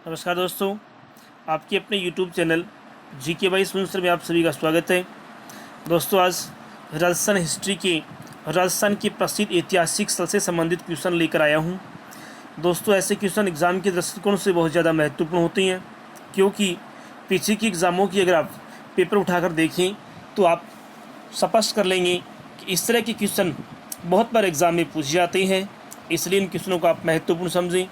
नमस्कार दोस्तों, आपके अपने YouTube channel GK by sponsor में आप सभी का स्वागत है। दोस्तों, आज राजस्थान के प्रसिद्ध ऐतिहासिक स्थल से संबंधित क्वेश्चन लेकर आया हूं। दोस्तों, ऐसे क्वेश्चन एग्ज़ाम के दृष्टिकोण से बहुत ज़्यादा महत्वपूर्ण होते हैं, क्योंकि पीछे की एग्ज़ामों की अगर आप पेपर उठाकर देखें तो आप स्पष्ट कर लेंगे कि इस तरह के क्वेश्चन बहुत बार एग्ज़ाम में पूछे जाते हैं। इसलिए इन क्वेश्चनों को आप महत्वपूर्ण समझें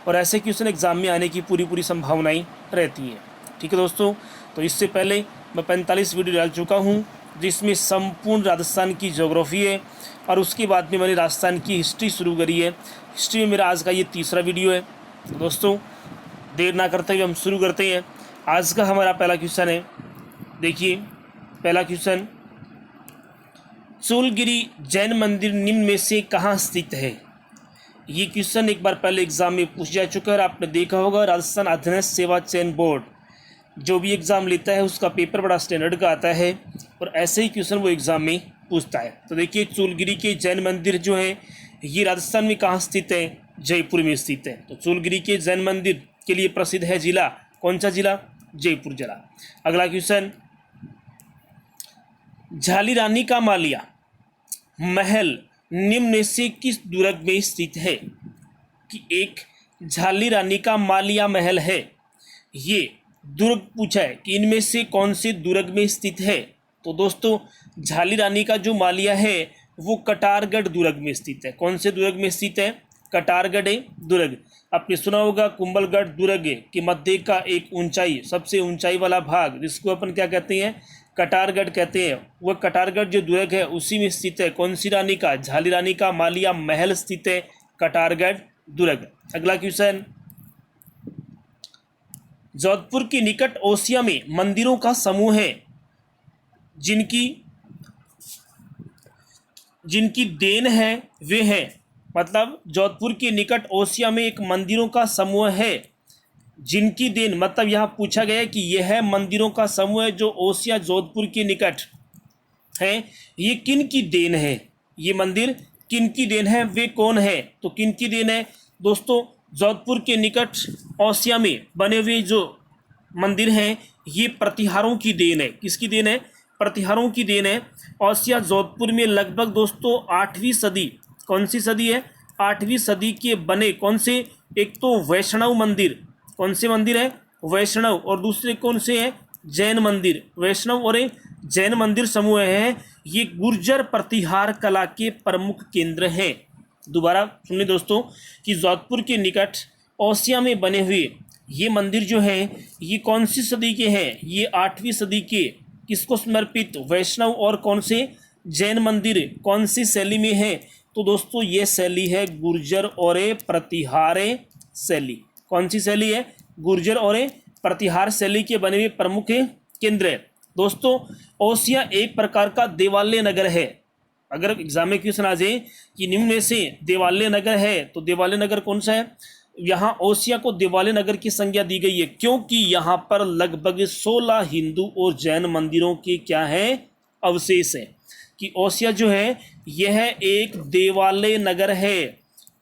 और ऐसे क्वेश्चन एग्ज़ाम में आने की पूरी संभावनाएं रहती हैं। ठीक है दोस्तों, तो इससे पहले मैं 45 वीडियो डाल चुका हूं, जिसमें संपूर्ण राजस्थान की ज्योग्राफी है और उसके बाद में मैंने राजस्थान की हिस्ट्री शुरू करी है। हिस्ट्री में मेरा आज का ये तीसरा वीडियो है। तो दोस्तों, देर ना करते हुए हम शुरू करते हैं। आज का हमारा पहला क्वेश्चन है, देखिए पहला क्वेश्चन, चूलगिरी जैन मंदिर निम्न में से कहाँ स्थित है? ये क्वेश्चन एक बार पहले एग्जाम में पूछा जा चुका है और आपने देखा होगा राजस्थान अध्ययन सेवा चयन बोर्ड जो भी एग्ज़ाम लेता है उसका पेपर बड़ा स्टैंडर्ड का आता है और ऐसे ही क्वेश्चन वो एग्ज़ाम में पूछता है। तो देखिए, चूलगिरी के जैन मंदिर जो है ये राजस्थान में कहाँ स्थित है? जयपुर में स्थित है। तो चूलगिरी के जैन मंदिर के लिए प्रसिद्ध है जिला, कौन सा जिला? जयपुर जिला। अगला क्वेश्चन, झाली रानी का मालिया महल निम्न में से किस दुर्ग में स्थित है? कि एक झाली रानी का मालिया महल है, ये दुर्ग पूछा है कि इनमें से कौन से दुर्ग में स्थित है? तो दोस्तों, झाली रानी का जो मालिया है वो कटारगढ़ दुर्ग में स्थित है। कौन से दुर्ग में स्थित है? कटारगढ़ दुर्ग। आपने सुना होगा कुंभलगढ़ दुर्ग के मध्य का एक ऊंचाई, सबसे ऊंचाई वाला भाग, जिसको अपन क्या कहते हैं? कटारगढ़ कहते हैं। वह कटारगढ़ जो दुर्ग है उसी में स्थित है। कौन सी रानी का? झाली रानी का मालिया महल स्थित है कटारगढ़ दुर्ग। अगला क्वेश्चन, जोधपुर के निकट ओसिया में मंदिरों का समूह है जिनकी देन है वे है। मतलब जोधपुर के निकट ओसिया में एक मंदिरों का समूह है जिनकी देन, मतलब यहाँ पूछा गया है कि यह मंदिरों का समूह है जो ओसिया जोधपुर के निकट है, ये किन की देन है? ये मंदिर किन की देन है? वे कौन है? तो किन की देन है? दोस्तों, जोधपुर के निकट ओसिया में बने हुए जो मंदिर हैं ये प्रतिहारों की देन है। किसकी देन है? प्रतिहारों की देन है। ओसिया जोधपुर में लगभग दोस्तों 8वीं सदी, कौन सी सदी है? 8वीं सदी के बने कौन से? एक तो वैष्णव मंदिर, कौन से मंदिर है? वैष्णव। और दूसरे कौन से हैं? जैन मंदिर। वैष्णव और जैन मंदिर समूह है, ये गुर्जर प्रतिहार कला के प्रमुख केंद्र हैं। दोबारा सुनिए दोस्तों कि जोधपुर के निकट ओसिया में बने हुए ये मंदिर जो हैं ये कौन सी सदी के हैं? ये 8वीं सदी के। किसको समर्पित? वैष्णव और कौन से? जैन मंदिर। कौन सी शैली में है? तो दोस्तों ये शैली है गुर्जर और प्रतिहार शैली। कौन सी शैली है? गुर्जर और प्रतिहार शैली के बने हुए प्रमुख केंद्र है। दोस्तों, ओसिया एक प्रकार का देवालय नगर है। अगर एग्जाम में क्वेश्चन आ जाए कि निम्न में से देवालय नगर है तो देवालय नगर कौन सा है? यहाँ ओसिया को देवालय नगर की संज्ञा दी गई है क्योंकि यहाँ पर लगभग 16 हिंदू और जैन मंदिरों के क्या है? अवशेष है। कि ओसिया जो है यह एक देवालय नगर है।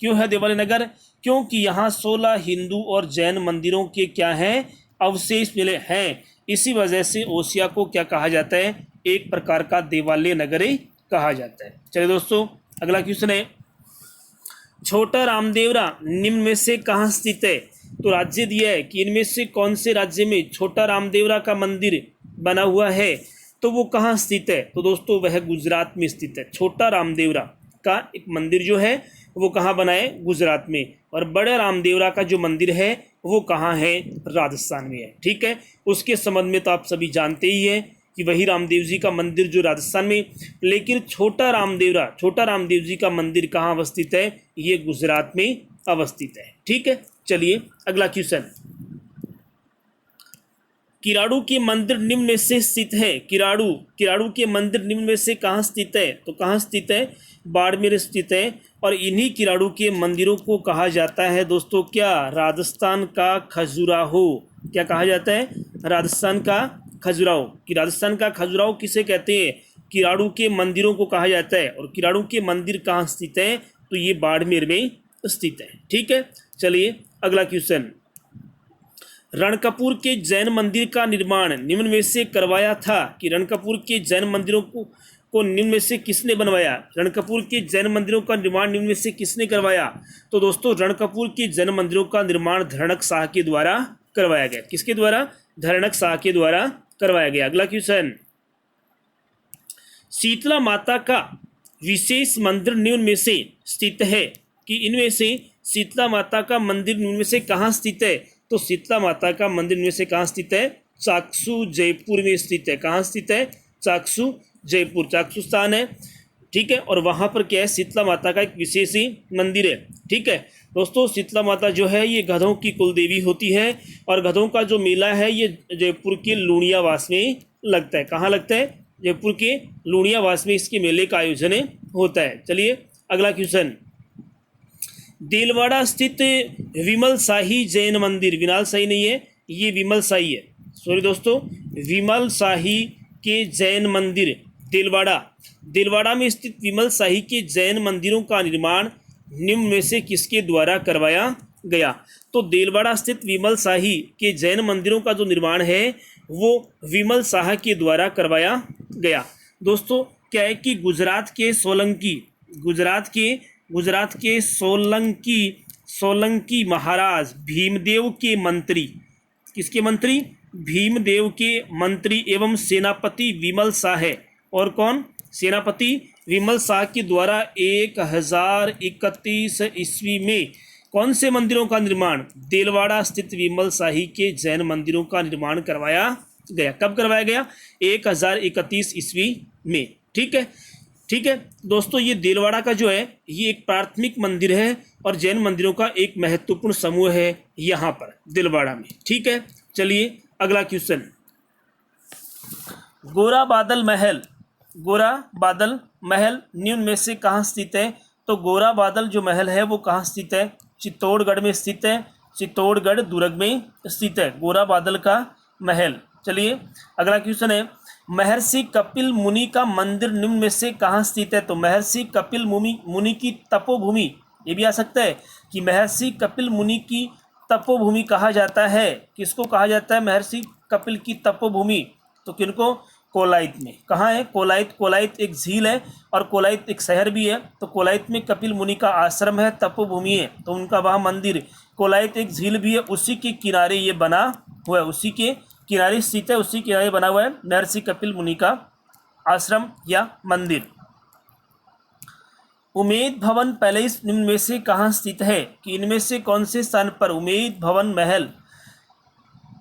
क्यों है देवालय नगर? क्योंकि यहाँ 16 हिंदू और जैन मंदिरों के क्या हैं? अवशेष मिले हैं। इसी वजह से ओसिया को क्या कहा जाता है? एक प्रकार का देवालय नगर कहा जाता है। चलिए दोस्तों, अगला क्वेश्चन है, छोटा रामदेवरा निम्न में से कहाँ स्थित है? तो राज्य दिया है कि इनमें से कौन से राज्य में छोटा रामदेवरा का मंदिर बना हुआ है, तो वो कहाँ स्थित है? तो दोस्तों वह गुजरात में स्थित है। छोटा रामदेवरा का एक मंदिर जो है वो कहाँ बना है? गुजरात में। और बड़े रामदेवरा का जो मंदिर है वो कहाँ है? राजस्थान में है। ठीक है, उसके संबंध में तो आप सभी जानते ही हैं कि वही रामदेव जी का मंदिर जो राजस्थान में, लेकिन छोटा रामदेव जी का मंदिर कहाँ अवस्थित है? ये गुजरात में अवस्थित है। ठीक है, चलिए अगला क्वेश्चन, किराड़ू के मंदिर निम्न में से स्थित है। किराड़ू के मंदिर निम्न में से कहाँ स्थित है? तो कहाँ स्थित है? बाड़मेर स्थित है। और इन्हीं किराड़ू के मंदिरों को कहा जाता है दोस्तों क्या? राजस्थान का खजुराहो। क्या कहा जाता है? राजस्थान का खजुराहो। कि राजस्थान का खजुराहो किसे कहते हैं? किराड़ू के मंदिरों को कहा जाता है। और किराड़ू के मंदिर कहाँ स्थित है? तो ये बाड़मेर में स्थित है। ठीक है, चलिए अगला क्वेश्चन, रणकपुर के जैन मंदिर का निर्माण निम्न में से करवाया था, कि रणकपुर के जैन मंदिरों को निम्न में से किसने बनवाया? रणकपुर के जैन मंदिरों का निर्माण निम्न में से किसने करवाया? तो दोस्तों रणकपुर के जैन मंदिरों का निर्माण धरणक शाह के द्वारा करवाया गया। किसके द्वारा? धरणक शाह के द्वारा करवाया गया। अगला क्वेश्चन, शीतला माता का विशेष मंदिर निम्न में से स्थित है, कि इनमें से शीतला माता का मंदिर निम्न में से कहाँ स्थित है? तो शीतला माता का मंदिर में से कहाँ स्थित है? चाकसू जयपुर में स्थित है। कहाँ स्थित है? चाकसू जयपुर, चाकसू स्थान है, ठीक है। और वहाँ पर क्या है? शीतला माता का एक विशेष ही मंदिर है, ठीक है। दोस्तों शीतला माता जो है ये गधों की कुल देवी होती है, और गधों का जो मेला है ये जयपुर के लूणियावास में लगता है। कहाँ लगता है? जयपुर के लूणियावास में इसके मेले का आयोजन होता है। चलिए अगला क्वेश्चन, देलवाड़ा स्थित विमल शाही जैन मंदिर, विनाल शाही नहीं है, ये विमल शाही है, सॉरी दोस्तों, विमल शाही के जैन मंदिर देलवाड़ा में स्थित विमल शाही के जैन मंदिरों का निर्माण निम्न में से किसके द्वारा करवाया गया? तो देलवाड़ा स्थित विमल शाही के जैन मंदिरों का जो निर्माण है वो विमल शाह के द्वारा करवाया गया। दोस्तों क्या है कि गुजरात के सोलंकी महाराज भीमदेव के मंत्री, किसके मंत्री? भीमदेव के मंत्री एवं सेनापति विमल शाह है। और कौन? सेनापति विमल शाह के द्वारा 1031 ईस्वी में कौन से मंदिरों का निर्माण? देलवाड़ा स्थित विमल शाही के जैन मंदिरों का निर्माण करवाया गया। कब करवाया गया? 1031 ईस्वी में, ठीक है, ठीक है। दोस्तों ये देलवाड़ा का जो है ये एक प्राथमिक मंदिर है और जैन मंदिरों का एक महत्वपूर्ण समूह है यहाँ पर देलवाड़ा में, ठीक है। चलिए अगला क्वेश्चन, गोरा बादल महल निम्न में से कहाँ स्थित है? तो गोरा बादल जो महल है वो कहाँ स्थित है? चित्तौड़गढ़ में स्थित है, चित्तौड़गढ़ दुर्ग में स्थित है गोरा बादल का महल। चलिए अगला क्वेश्चन है, महर्षि कपिल मुनि का मंदिर निम्न में से कहाँ स्थित है? तो महर्षि कपिल मुनि की तपोभूमि, ये भी आ सकता है कि महर्षि कपिल मुनि की तपोभूमि कहा जाता है। किसको कहा जाता है महर्षि कपिल की तपोभूमि? तो किनको? कोलायत में। कहाँ है? कोलायत एक झील है और कोलायत एक शहर भी है। तो कोलायत में कपिल मुनि का आश्रम है, तपोभूमि है, तो उनका वहाँ मंदिर, कोलायत एक झील भी है, उसी के किनारे ये बना हुआ है, उसी के किनारे स्थित है, उसी किनारे बना हुआ है महर्षि कपिल मुनि का आश्रम या मंदिर। उमेद भवन पैलेस निम्न में से कहाँ स्थित है? कि इनमें से कौन से स्थान पर उमेद भवन महल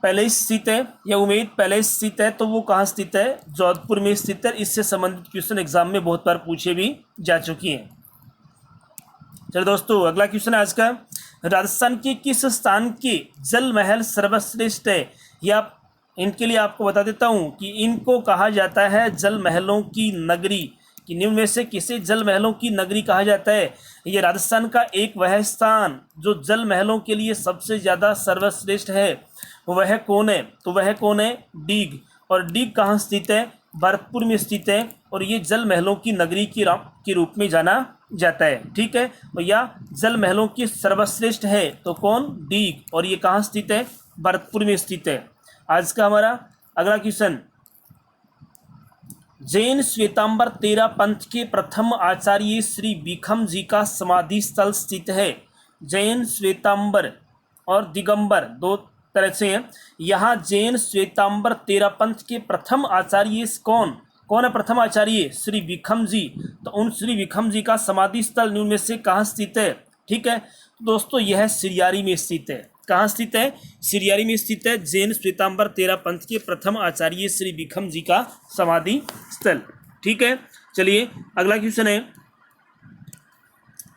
पैलेस स्थित है या उमेद पैलेस स्थित है? तो वो कहाँ स्थित है? जोधपुर में स्थित है। इससे संबंधित क्वेश्चन एग्जाम में बहुत बार पूछे भी जा चुकी हैं। चलो दोस्तों अगला क्वेश्चन है आज का, राजस्थान के किस स्थान के जल महल सर्वश्रेष्ठ है? या इनके लिए आपको बता देता हूँ कि इनको कहा जाता है जल महलों की नगरी, कि निम्न में से किसे जल महलों की नगरी कहा जाता है? ये राजस्थान का एक वह स्थान जो जल महलों के लिए सबसे ज़्यादा सर्वश्रेष्ठ है, वह कौन है? तो वह कौन है? डीग। और डीग कहाँ स्थित है? भरतपुर में स्थित है और ये जल महलों की नगरी के रूप में जाना जाता है, ठीक है। और यह जल महलों की सर्वश्रेष्ठ है तो कौन? डीग। और ये कहाँ स्थित है? भरतपुर में स्थित है। आज का हमारा अगला क्वेश्चन, जैन श्वेतांबर तेरा पंथ के प्रथम आचार्य श्री भिखम जी का समाधि स्थल स्थित है। जैन श्वेतांबर और दिगंबर दो तरह से हैं। यहाँ जैन श्वेतांबर तेरा पंथ के प्रथम आचार्य कौन है? प्रथम आचार्य श्री भिखम जी। तो उन श्री भिखम जी का समाधि स्थल निम्न में से कहाँ स्थित है? ठीक है दोस्तों, यह सिरियारी में स्थित है। कहाँ स्थित है? सिरियारी में स्थित है जैन श्वेतांबर तेरा पंथ के प्रथम आचार्य श्री भिखम जी का समाधि स्थल, ठीक है। चलिए अगला क्वेश्चन है,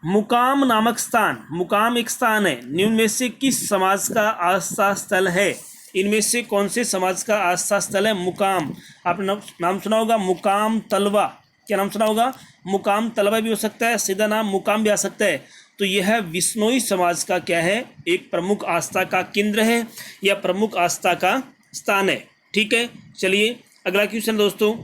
मुकाम नामक स्थान, मुकाम एक स्थान है, निम्न में से किस समाज का आस्था स्थल है? इनमें से कौन से समाज का आस्था स्थल है? मुकाम। आपने नाम सुना होगा मुकाम तलवा, क्या नाम सुना होगा? मुकाम तलवा भी हो सकता है, सीधा नाम मुकाम भी आ सकता है। तो यह विश्नोई समाज का क्या है? एक प्रमुख आस्था का केंद्र है या प्रमुख आस्था का स्थान है, ठीक है। चलिए अगला क्वेश्चन दोस्तों,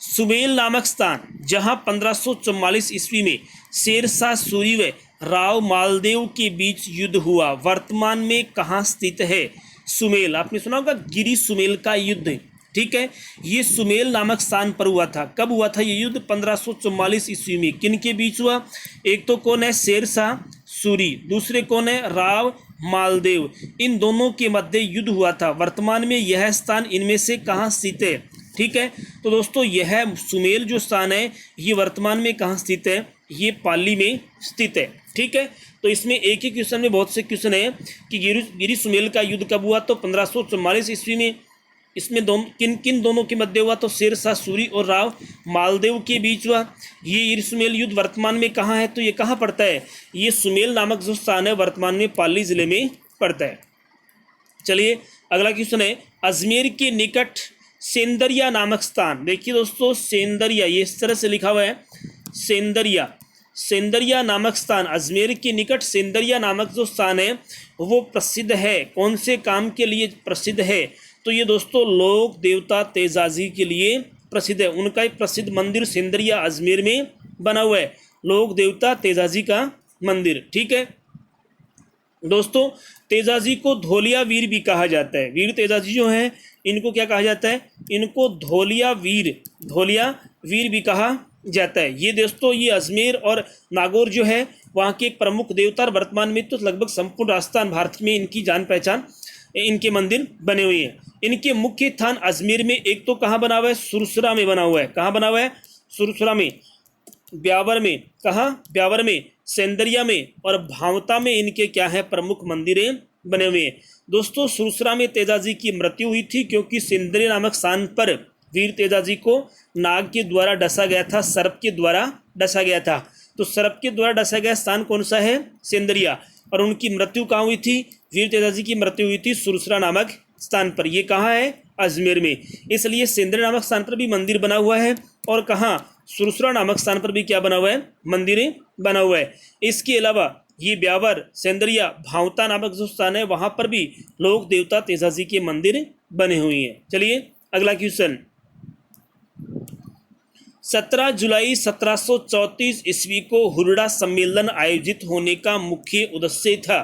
सुमेल नामक स्थान जहां 1544 ईस्वी में शेरशाह सूरी व राव मालदेव के बीच युद्ध हुआ, वर्तमान में कहाँ स्थित है? सुमेल, आपने सुना होगा गिरी सुमेल का युद्ध, ठीक है। ये सुमेल नामक स्थान पर हुआ था। कब हुआ था ये युद्ध? 1544 ईस्वी में। किन के बीच हुआ? एक तो कौन है? शेर शाह सूरी, दूसरे कौन है? राव मालदेव। इन दोनों के मध्य युद्ध हुआ था। वर्तमान में यह स्थान इनमें से कहाँ स्थित है? ठीक है, तो दोस्तों यह सुमेल जो स्थान है ये वर्तमान में कहाँ स्थित है? ये पाली में स्थित है, ठीक है। तो इसमें एक ही क्वेश्चन में बहुत से क्वेश्चन है कि गिरी सुमेल का युद्ध कब हुआ? तो 1544 ईस्वी में। इसमें किन दोनों के मध्य हुआ? तो शेर शाह सूरी और राव मालदेव के बीच हुआ। ये गिरी सुमेल युद्ध वर्तमान में कहाँ है? तो ये कहाँ पड़ता है? ये सुमेल नामक जो स्थान है वर्तमान में पाली जिले में पड़ता है। चलिए अगला क्वेश्चन है, अजमेर के निकट सेंदरिया नामक स्थान। देखिए दोस्तों, सेंदरिया ये इस तरह से लिखा हुआ है, सेंदरिया नामक स्थान, अजमेर के निकट सेंदरिया नामक जो स्थान है वो प्रसिद्ध है। कौन से काम के लिए प्रसिद्ध है? तो ये दोस्तों लोक देवता तेजाजी के लिए प्रसिद्ध है। उनका एक प्रसिद्ध मंदिर सेंदरिया अजमेर में बना हुआ है, लोक देवता तेजाजी का मंदिर, ठीक है। दोस्तों तेजाजी को धोलिया वीर भी कहा जाता है। वीर तेजाजी जो हैं इनको क्या कहा जाता है? इनको धोलिया वीर भी कहा जाता है। ये दोस्तों ये अजमेर और नागौर जो है वहाँ के एक प्रमुख देवता, और वर्तमान में तो लगभग संपूर्ण राजस्थान भारत में इनकी जान पहचान, इनके मंदिर बने हुए हैं। इनके मुख्य स्थान अजमेर में एक तो कहाँ बना हुआ है? सुरसरा में बना हुआ है। कहाँ बना हुआ है? सुरसरा में, ब्यावर में, कहाँ? ब्यावर में, सेंदरिया में और भावता में इनके क्या है? प्रमुख मंदिरें बने हुए हैं। दोस्तों सुरसरा में तेजाजी की मृत्यु हुई थी क्योंकि सेंदरिया नामक स्थान पर वीर तेजाजी को नाग के द्वारा डसा गया था, सर्प के द्वारा डसा गया था। तो सर्प के द्वारा डसा गया स्थान कौन सा है? सेंदरिया। और उनकी मृत्यु कहाँ हुई थी? वीर तेजाजी की मृत्यु हुई थी सुरसरा नामक स्थान पर। ये कहाँ है? अजमेर में। इसलिए सेंदरिया नामक स्थान पर भी मंदिर बना हुआ है, और कहाँ? सुरसरा नामक स्थान पर भी क्या बना हुआ है? मंदिर बना हुआ है। इसके अलावा ये ब्यावर, सेंदरिया, भावता नामक जो स्थान है वहाँ पर भी लोक देवता तेजाजी के मंदिर बने हुए हैं। चलिए अगला क्वेश्चन, 17 जुलाई 1734 ईस्वी को हुरडा सम्मेलन आयोजित होने का मुख्य उद्देश्य था।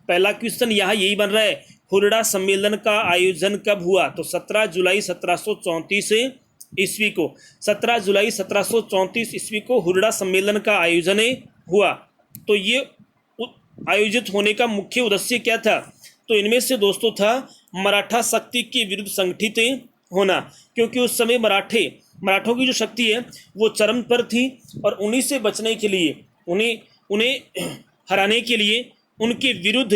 पहला क्वेश्चन यहाँ यही बन रहा है, हुरडा सम्मेलन का आयोजन कब हुआ? तो 17 जुलाई 1734 ईस्वी को, 17 जुलाई 1734 ईस्वी को हुरडा सम्मेलन का आयोजन हुआ। तो ये आयोजित होने का मुख्य उद्देश्य क्या था? तो इनमें से दोस्तों था मराठा शक्ति के विरुद्ध संगठित होना, क्योंकि उस समय मराठों की जो शक्ति है वो चरम पर थी, और उन्हीं से बचने के लिए, उन्हें हराने के लिए, उनके विरुद्ध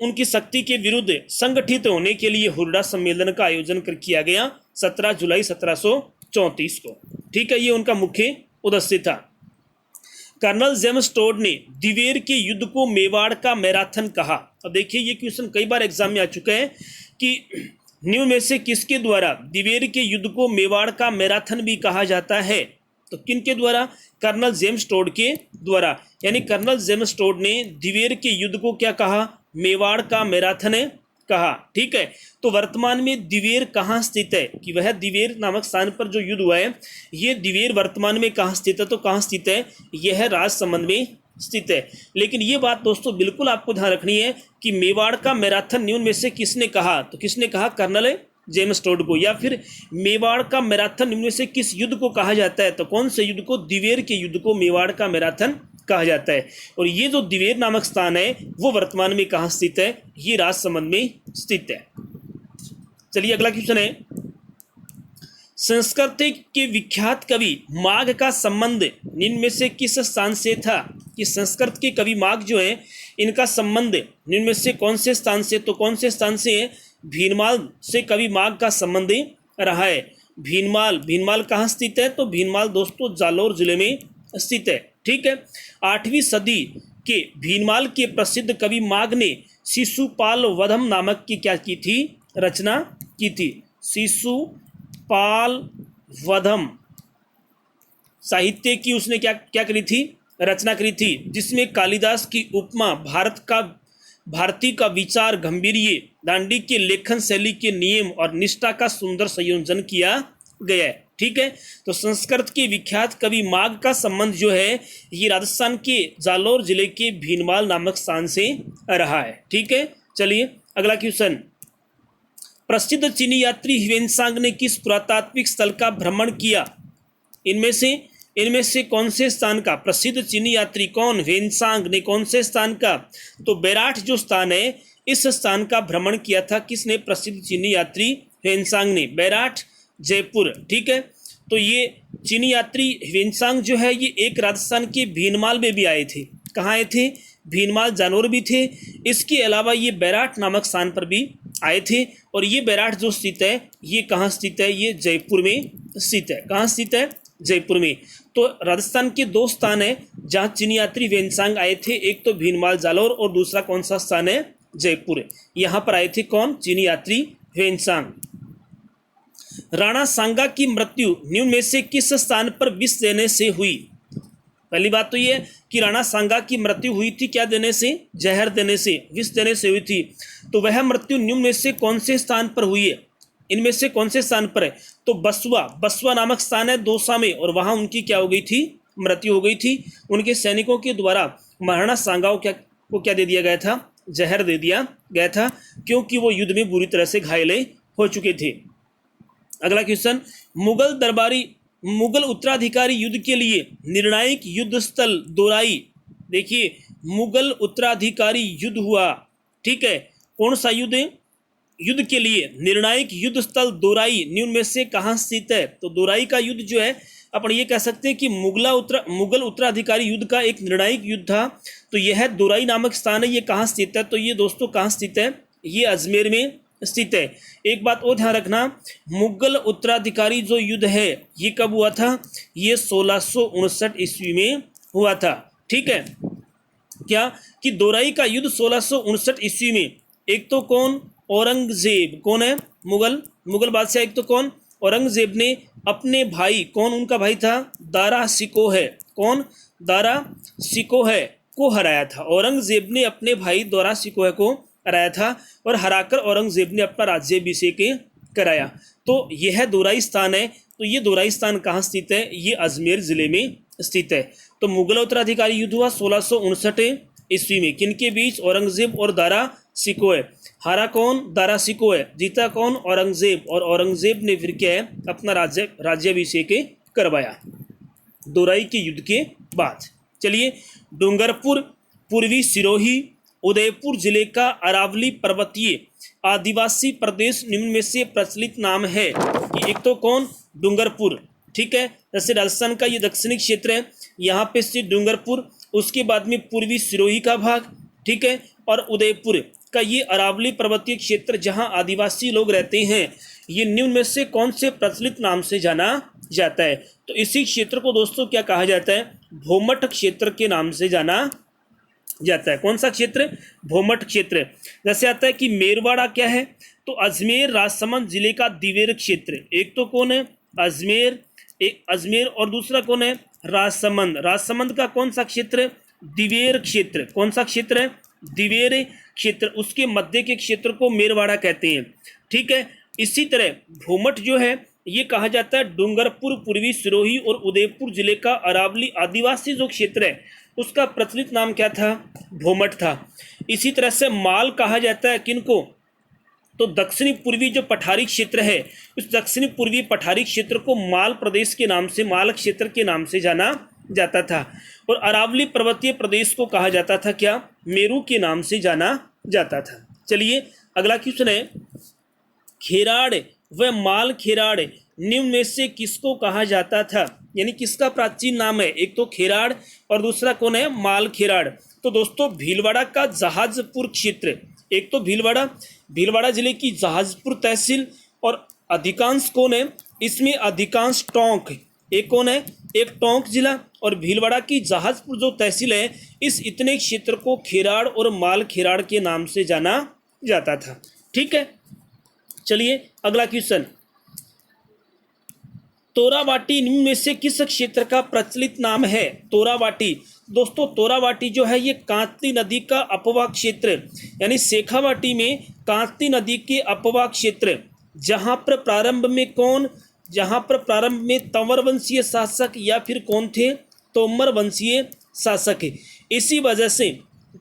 उनकी शक्ति के विरुद्ध संगठित होने के लिए हुरडा सम्मेलन का आयोजन किया गया 17 जुलाई 1734 को, ठीक है। ये उनका मुख्य उद्देश्य था। कर्नल जेम्स टोड ने दिवेर के युद्ध को मेवाड़ का मैराथन कहा। अब देखिए ये क्वेश्चन कई बार एग्जाम में आ चुका है कि निम्न में से किसके द्वारा दिवेर के युद्ध को मेवाड़ का मैराथन भी कहा जाता है? तो किन के द्वारा? कर्नल जेम्स टोड के द्वारा। यानी कर्नल जेम्स टोड ने दिवेर के युद्ध को क्या कहा? मेवाड़ का मैराथन कहा, ठीक है। तो वर्तमान में दिवेर कहाँ स्थित है? कि वह दिवेर नामक स्थान पर जो युद्ध हुआ है ये दिवेर वर्तमान में कहाँ स्थित है? तो कहाँ स्थित है? यह राजसमंद में स्थित है। लेकिन ये बात दोस्तों बिल्कुल आपको ध्यान रखनी है कि मेवाड़ का मैराथन निम्न में से किसने कहा? तो किसने कहा? कर्नल जेम्स टोड को। या फिर मेवाड़ का मैराथन निम्न में से किस युद्ध को कहा जाता है? तो कौन से युद्ध को? दिवेर के युद्ध को मेवाड़ का मैराथन कहा जाता है। और ये जो दिवेर नामक स्थान है वो वर्तमान में कहाँ स्थित है? ये राजसमंद में स्थित है। चलिए अगला क्वेश्चन है, संस्कृत के विख्यात कवि माघ का संबंध निम्न में से किस स्थान से था? कि संस्कृत के कवि माघ जो है इनका संबंध निम्न में से कौन से स्थान से? तो कौन से स्थान से है? भीनमाल से कवि माघ का संबंध रहा है। भीनमाल कहाँ स्थित है? तो भीनमाल दोस्तों जालौर जिले में स्थित है, ठीक है। 8वीं सदी के भीनमाल के प्रसिद्ध कवि माघ ने शिशुपाल वधम नामक की क्या की थी? रचना की थी। शिशुपाल वधम साहित्य की उसने क्या करी थी? रचना करी थी, जिसमें कालिदास की उपमा, भारती का विचार गंभीर्य, दांडी के लेखन शैली के नियम और निष्ठा का सुंदर संयोजन किया गया है। ठीक है। तो संस्कृत के विख्यात कवि माघ का संबंध जो है ये राजस्थान के जालोर जिले के भीनमाल नामक स्थान से रहा है। ठीक है, चलिए अगला क्वेश्चन। प्रसिद्ध चीनी यात्री ह्वेनसांग ने किस पुरातात्विक स्थल का भ्रमण किया? इनमें से कौन से स्थान का? प्रसिद्ध चीनी यात्री कौन? ह्वेनसांग ने कौन से स्थान का? तो बैराठ जो स्थान है इस स्थान का भ्रमण किया था। किसने? प्रसिद्ध चीनी यात्री ह्वेनसांग ने। बैराठ जयपुर। ठीक है, तो ये चीनी यात्री ह्वेनसांग जो है ये एक राजस्थान के भीनमाल में भी आए थे। कहाँ आए थे? भीनमाल जानवर भी थे। इसके अलावा ये बैराठ नामक स्थान पर भी आए थे। और ये बैराठ जो स्थित है ये कहाँ स्थित है? ये जयपुर में स्थित है। कहाँ स्थित है? जयपुर में। तो राजस्थान के दो स्थान है जहाँ चीनी यात्री ह्वेनसांग आए थे, एक तो भीनमाल जालोर और दूसरा कौन सा स्थान है? जयपुर। यहाँ पर आए थे कौन? चीनी यात्री ह्वेनसांग। राणा सांगा की मृत्यु निम्न में से किस स्थान पर विष देने से हुई? पहली बात तो ये कि राणा सांगा की मृत्यु हुई थी क्या देने से? जहर देने से, विष देने से हुई थी। तो वह मृत्यु निम्न में से कौन से स्थान पर हुई है? इनमें से कौन से स्थान पर है? तो बसवा नामक स्थान है दौसा में, और वहां उनकी क्या हो गई थी? मृत्यु हो गई थी। उनके सैनिकों के द्वारा महाराणा सांगा को क्या दे दिया गया था? जहर दे दिया गया था, क्योंकि वो युद्ध में बुरी तरह से घायल हो चुके थे। अगला क्वेश्चन। मुगल उत्तराधिकारी युद्ध के लिए निर्णायक युद्ध स्थल दोराई। देखिए, मुगल उत्तराधिकारी युद्ध हुआ, ठीक है, कौन सा युद्ध? युद्ध के लिए निर्णायक युद्ध स्थल दोराई निम्न में से कहाँ स्थित है? तो दोराई का युद्ध जो है अपन ये कह सकते हैं कि मुगल उत्तराधिकारी युद्ध का एक निर्णायक युद्ध था। तो यह दोराई नामक स्थान है, ये कहाँ स्थित है? तो ये दोस्तों कहाँ स्थित है? ये अजमेर में स्थित है। एक बात और ध्यान रखना, मुगल उत्तराधिकारी जो युद्ध है ये कब हुआ था? ये 1659 ईस्वी में हुआ था। ठीक है, क्या कि दोराई का युद्ध 1659 ईस्वी में, एक तो कौन? औरंगजेब। कौन है? मुगल बादशाह। एक तो कौन? औरंगजेब ने अपने भाई, कौन उनका भाई था? दारा शिकोह है। कौन? दारा शिकोह है को हराया था। औरंगजेब ने अपने भाई दारा शिकोह को हराया था और हराकर औरंगजेब ने अपना राज्याभिषेक कराया। तो यह दोराई स्थान है। तो ये दोराई स्थान कहाँ स्थित है? ये अजमेर जिले में स्थित है। तो मुगल उत्तराधिकारी युद्ध हुआ 1659 ईस्वी में। किनके बीच? औरंगजेब और दारा शिकोह। हारा कौन? दारा शिकोह। जीता कौन? औरंगजेब। और औरंगजेब ने फिर क्या है? अपना राज्याभिषेक करवाया दोराई के युद्ध के बाद। चलिए, डूंगरपुर पूर्वी सिरोही उदयपुर जिले का अरावली पर्वतीय आदिवासी प्रदेश निम्न में से प्रचलित नाम है। कि एक तो कौन? डूंगरपुर। ठीक है, जैसे राजस्थान का ये दक्षिणी क्षेत्र है, यहाँ पे स्थित डूंगरपुर, उसके बाद में पूर्वी सिरोही का भाग, ठीक है, और उदयपुर का ये अरावली पर्वतीय क्षेत्र जहाँ आदिवासी लोग रहते हैं, ये निम्न में से कौन से प्रचलित नाम से जाना जाता है? तो इसी क्षेत्र को दोस्तों क्या कहा जाता है? भोमट क्षेत्र के नाम से जाना जाता है। कौन सा क्षेत्र? भोमट क्षेत्र। जैसे आता है कि मेरवाड़ा क्या है? तो अजमेर राजसमंद जिले का दिवेर क्षेत्र। एक तो कौन है? अजमेर और दूसरा कौन है? राजसमंद। राजसमंद का कौन सा क्षेत्र? दिवेर क्षेत्र। कौन सा क्षेत्र है? दिवेर क्षेत्र। उसके मध्य के क्षेत्र को मेरवाड़ा कहते हैं। ठीक है, इसी तरह भोमट जो है ये कहा जाता है डूंगरपुर पूर्वी सिरोही और उदयपुर जिले का अरावली आदिवासी जो क्षेत्र है उसका प्रचलित नाम क्या था? भोमट था। इसी तरह से माल कहा जाता है किनको? तो दक्षिणी पूर्वी जो पठारी क्षेत्र है उस दक्षिणी पूर्वी पठारी क्षेत्र को माल प्रदेश के नाम से, माल क्षेत्र के नाम से जाना जाता था। और अरावली पर्वतीय प्रदेश को कहा जाता था क्या? मेरू के नाम से जाना जाता था। चलिए अगला क्वेश्चन है, खेराड़ व माल खेराड़ निम्न में से किसको कहा जाता था? यानी किसका प्राचीन नाम है? एक तो खेराड़ और दूसरा कौन है? माल खेराड़। तो दोस्तों भीलवाड़ा का जहाजपुर क्षेत्र, एक तो भीलवाड़ा जिले की जहाजपुर तहसील, और अधिकांश कौन है इसमें? अधिकांश टोंक। एक कौन है? एक टोंक जिला और भीलवाड़ा की जहाजपुर जो तहसील है, इस इतने क्षेत्र को खेराड़ और माल खेराड़ के नाम से जाना जाता था। ठीक है, चलिए अगला क्वेश्चन, तोरावाटी निम्न में से किस क्षेत्र का प्रचलित नाम है? तोरावाटी। दोस्तों तोरावाटी जो है ये कांती नदी का अपवाह क्षेत्र, यानी शेखावाटी में कांती नदी के अपवाह क्षेत्र, जहां पर प्रारंभ में कौन? जहाँ पर प्रारंभ में तंवर वंशीय शासक या फिर कौन थे, तोमर वंशीय शासक है। इसी वजह से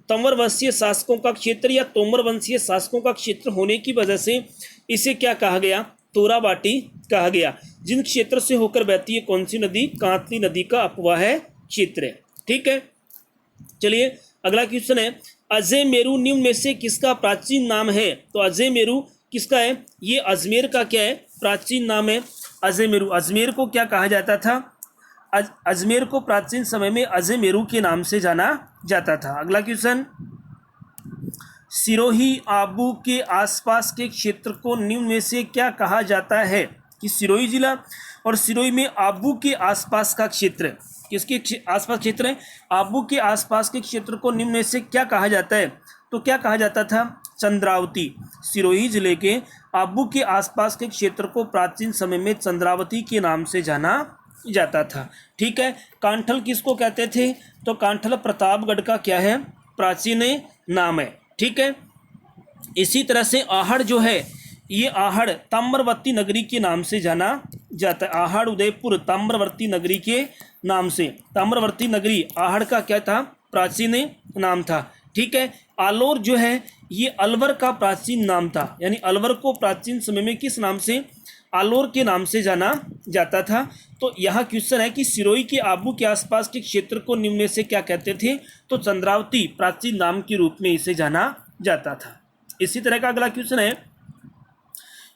तंवर वंशीय शासकों का क्षेत्र या तोमर वंशीय शासकों का क्षेत्र होने की वजह से इसे क्या कहा गया, तोराबाटी कहा गया। जिन क्षेत्र से होकर बहती है कौन सी नदी, कांतली नदी का अपवाह क्षेत्र है। ठीक है, चलिए अगला क्वेश्चन है, अजय मेरू निम्न में से किसका प्राचीन नाम है। तो अजय मेरू किसका है, ये अजमेर का क्या है, प्राचीन नाम है अजय मेरू। अजमेर को क्या कहा जाता था, अजमेर को प्राचीन समय में अजय मेरू के नाम से जाना जाता था। अगला क्वेश्चन, सिरोही आबू के आसपास के क्षेत्र को निम्न में से क्या कहा जाता है। कि सिरोही जिला और सिरोही में आबू के आसपास का क्षेत्र, किसके आसपास क्षेत्र है, आबू के आसपास के क्षेत्र को निम्न में से क्या कहा जाता है। तो क्या कहा जाता था, चंद्रावती। सिरोही जिले के आबू के आसपास के क्षेत्र को प्राचीन समय में चंद्रावती के नाम से जाना जाता था। ठीक है, कांठल किसको कहते थे, तो कांठल प्रतापगढ़ का क्या है, प्राचीन नाम है। ठीक है, इसी तरह से आहड़ जो है, ये आहड़ ताम्रवर्ती नगरी के नाम से जाना जाता है। आहड़ उदयपुर ताम्रवर्ती नगरी के नाम से, ताम्रवर्ती नगरी आहड़ का क्या था, प्राचीन नाम था। ठीक है, आलोर जो है ये अलवर का प्राचीन नाम था, यानी अलवर को प्राचीन समय में किस नाम से, आलोर के नाम से जाना जाता था। तो यहाँ क्वेश्चन है कि सिरोही के आबू के आसपास के क्षेत्र को निम्न में से क्या कहते थे, तो चंद्रावती प्राचीन नाम के रूप में इसे जाना जाता था। इसी तरह का अगला क्वेश्चन है,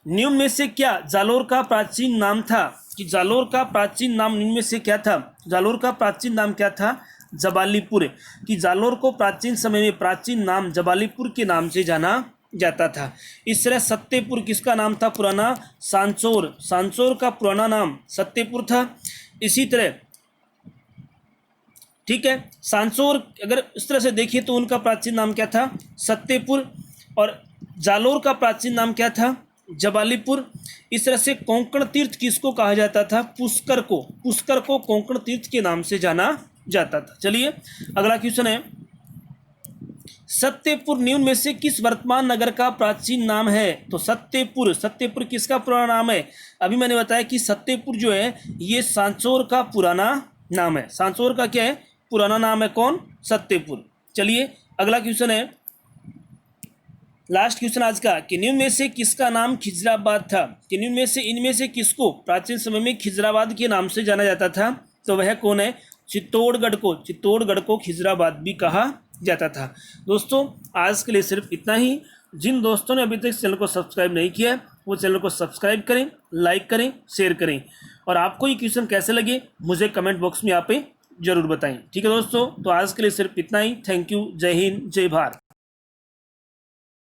निम्न में से क्या जालोर का प्राचीन नाम था। कि जालोर का प्राचीन नाम निम्न में से क्या था, जालोर का प्राचीन नाम क्या था, जबालीपुर। कि जालोर को प्राचीन समय में प्राचीन नाम जबालीपुर के नाम से जाना जाता था। इस तरह सत्यपुर किसका नाम था पुराना, सांचौर। सांचौर का पुराना नाम सत्यपुर था। इसी तरह ठीक है, सांचौर अगर इस तरह से देखिए तो उनका प्राचीन नाम क्या था, सत्यपुर, और जालोर का प्राचीन नाम क्या था, जबालीपुर। इस तरह से कोंकण तीर्थ किसको कहा जाता था, पुष्कर को। पुष्कर को कोंकण तीर्थ के नाम से जाना जाता था। चलिए अगला क्वेश्चन है, सत्यपुर निम्न में से किस वर्तमान नगर का प्राचीन नाम है। तो सत्यपुर, सत्यपुर किसका पुराना नाम है। अभी मैंने बताया कि सत्यपुर जो है ये सांचौर का पुराना नाम है। सांचौर का क्या है, पुराना नाम है कौन, सत्यपुर। चलिए अगला क्वेश्चन है, लास्ट क्वेश्चन आज का, कि निम्न में से किसका नाम खिजराबाद था। कि निम्न में से इनमें से किसको प्राचीन समय में खिजराबाद के नाम से जाना जाता था। तो वह कौन है, चित्तौड़गढ़ को, चित्तौड़गढ़ को खिजराबाद भी कहा जाता था। दोस्तों आज के लिए सिर्फ इतना ही। जिन दोस्तों ने अभी तक चैनल को सब्सक्राइब नहीं किया है वो चैनल को सब्सक्राइब करें, लाइक करें, शेयर करें, और आपको ये क्वेश्चन कैसे लगे मुझे कमेंट बॉक्स में यहाँ पे जरूर बताएं। ठीक है दोस्तों, तो आज के लिए सिर्फ इतना ही। थैंक यू, जय हिंद, जय भारत।